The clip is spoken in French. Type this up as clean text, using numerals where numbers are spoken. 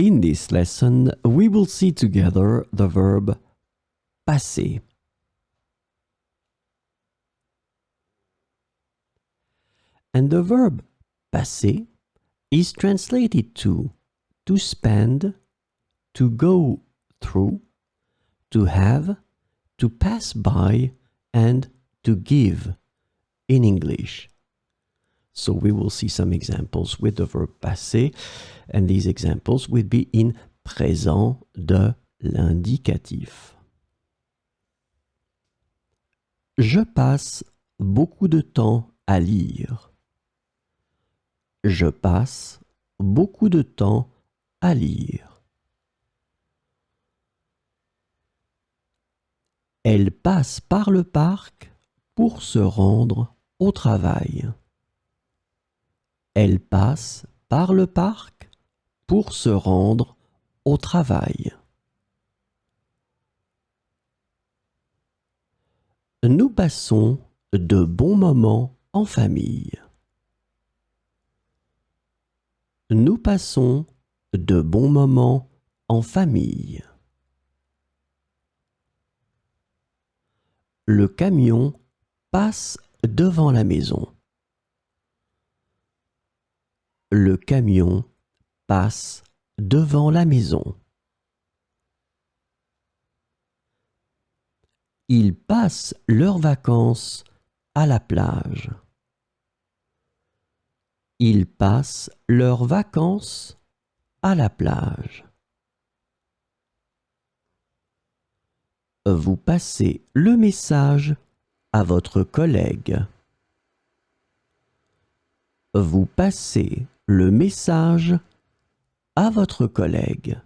In this lesson, we will see together the verb passer. And the verb passer is translated to spend, to go through, to have, to pass by, and to give in English. So we will see some examples with the verb passer, and these examples will be in présent de l'indicatif. Je passe beaucoup de temps à lire. Je passe beaucoup de temps à lire. Elle passe par le parc pour se rendre au travail. Elle passe par le parc pour se rendre au travail. Nous passons de bons moments en famille. Nous passons de bons moments en famille. Le camion passe devant la maison. Le camion passe devant la maison. Ils passent leurs vacances à la plage. Ils passent leurs vacances à la plage. Vous passez le message à votre collègue. Vous passez le message à votre collègue.